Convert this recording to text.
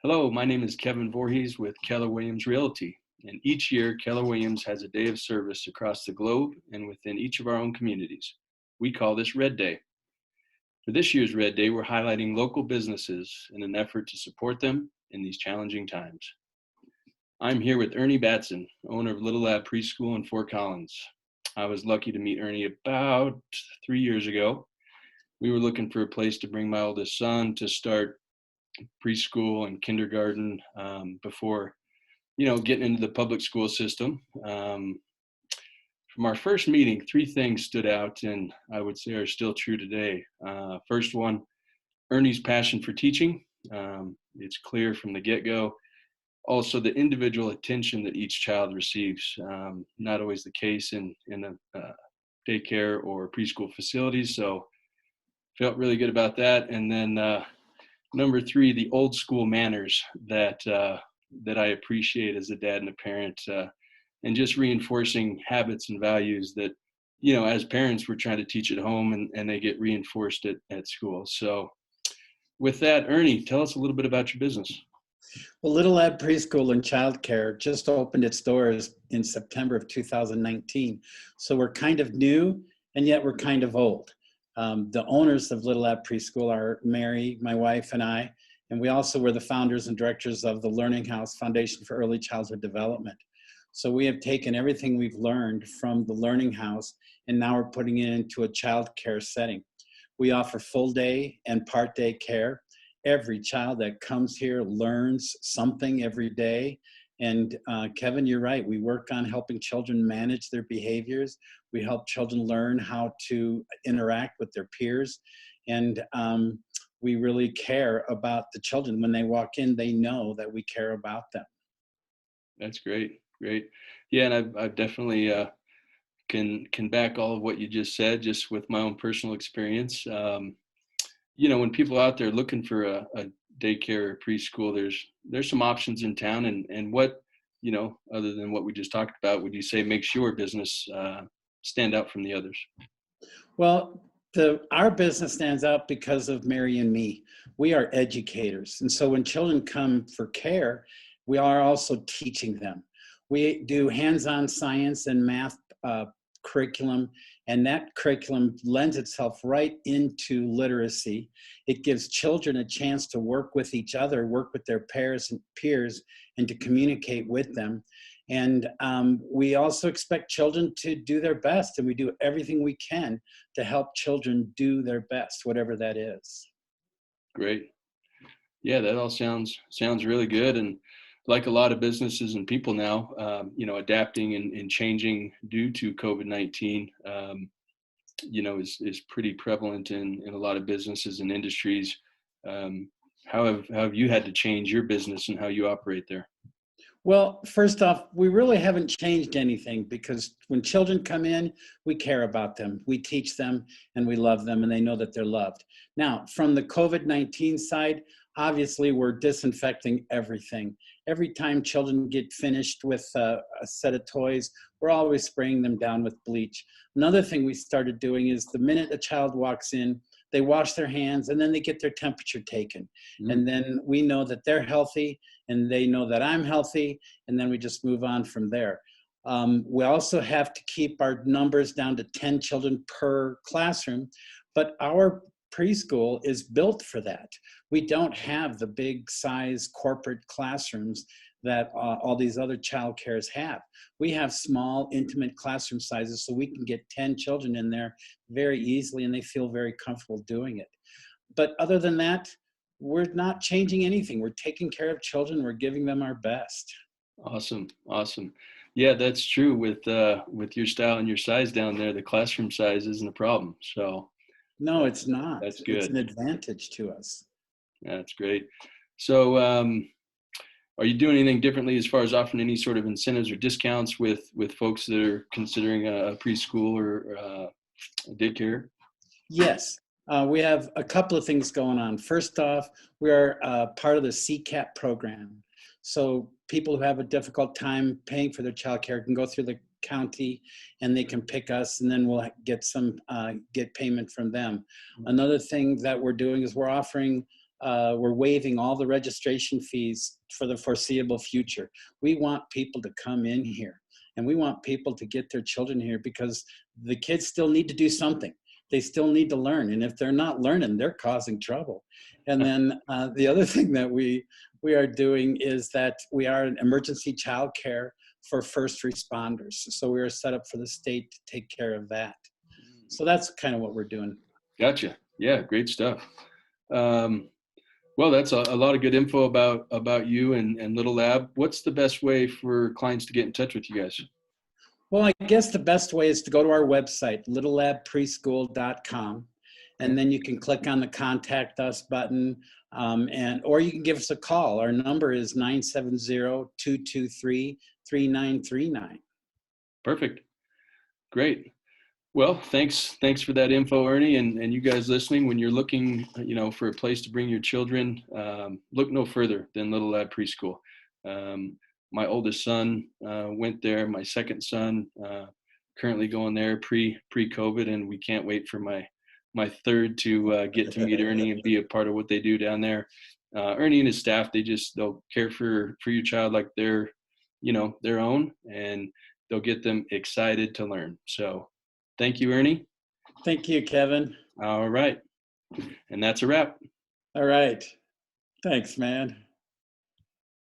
Hello, my name is Kevin Voorhees with Keller Williams Realty. And each year, Keller Williams has a day of service across the globe and within each of our own communities. We call this Red Day. For this year's Red Day, we're highlighting local businesses in an effort to support them in these challenging times. I'm here with Ernie Batson, owner of Little Lab Preschool in Fort Collins. I was lucky to meet Ernie about 3 years ago. We were looking for a place to bring my oldest son to start preschool and kindergarten before, getting into the public school system. From our first meeting, three things stood out and I would say are still true today. First one, Ernie's passion for teaching. It's clear from the get-go. Also, the individual attention that each child receives, not always the case in a daycare or preschool facilities. So felt really good about that. And then number three, the old school manners that I appreciate as a dad and a parent, and just reinforcing habits and values that, as parents, we're trying to teach at home and they get reinforced at school. So with that, Ernie, tell us a little bit about your business. Well, Little Lab Preschool and Childcare just opened its doors in September of 2019. So we're kind of new and yet we're kind of old. The owners of Little Lab Preschool are Mary, my wife, and I, and we also were the founders and directors of the Learning House Foundation for Early Childhood Development. So we have taken everything we've learned from the Learning House, and now we're putting it into a child care setting. We offer full day and part day care. Every child that comes here learns something every day. And Kevin, you're right. We work on helping children manage their behaviors. We help children learn how to interact with their peers. And we really care about the children. When they walk in, they know that we care about them. That's great. Great. Yeah, and I've definitely can back all of what you just said, just with my own personal experience. When people out there looking for a daycare or preschool, there's some options in town, and what, other than what we just talked about, would you say makes your business stand out from the others? Well, our business stands out because of Mary and me. We are educators. And so when children come for care, we are also teaching them. We do hands-on science and math curriculum, and that curriculum lends itself right into literacy. It gives children a chance to work with each other, work with their peers, and to communicate with them. And we also expect children to do their best, and we do everything we can to help children do their best, whatever that is. Great. Yeah, that all sounds really good. And like a lot of businesses and people now, adapting and changing due to COVID-19, is pretty prevalent in a lot of businesses and industries. How have you had to change your business and how you operate there? Well, first off, we really haven't changed anything because when children come in, we care about them. We teach them and we love them and they know that they're loved. Now, from the COVID-19 side, obviously we're disinfecting everything. Every time children get finished with a set of toys, we're always spraying them down with bleach. Another thing we started doing is the minute a child walks in, they wash their hands and then they get their temperature taken. Mm-hmm. And then we know that they're healthy and they know that I'm healthy, and then we just move on from there. We also have to keep our numbers down to 10 children per classroom, but our preschool is built for that. We don't have the big size corporate classrooms that all these other child cares have. We have small, intimate classroom sizes so we can get 10 children in there very easily and they feel very comfortable doing it. But other than that, we're not changing anything. We're taking care of children. We're giving them our best. Awesome. Yeah, that's true with your style and your size down there. The classroom size isn't a problem. So no, it's not. That's good. It's an advantage to us. Yeah, that's great. So are you doing anything differently as far as offering any sort of incentives or discounts with folks that are considering a preschool or a daycare? Yes. We have a couple of things going on. First off, we are part of the CCAP program. So people who have a difficult time paying for their child care can go through the county and they can pick us and then we'll get payment from them. Another thing that we're doing is we're offering we're waiving all the registration fees for the foreseeable future. We want people to come in here, and we want people to get their children here because the kids still need to do something. They still need to learn, and if they're not learning, they're causing trouble. And then the other thing that we are doing is that we are an emergency child care for first responders. So we are set up for the state to take care of that. So that's kind of what we're doing. Gotcha. Yeah, great stuff. Well, that's a lot of good info about you and Little Lab. What's the best way for clients to get in touch with you guys? Well, I guess the best way is to go to our website, littlelabpreschool.com, and then you can click on the Contact Us button, or you can give us a call. Our number is 970-223-3939. Perfect. Great. Well, thanks for that info, Ernie, and you guys listening. When you're looking, for a place to bring your children, look no further than Little Lab Preschool. My oldest son went there. My second son currently going there pre-COVID, and we can't wait for my third to get to meet Ernie and be a part of what they do down there. Ernie and his staff, they'll care for your child like they're their own, and they'll get them excited to learn. So thank you, Ernie. Thank you, Kevin. All right. And that's a wrap. All right. Thanks, man.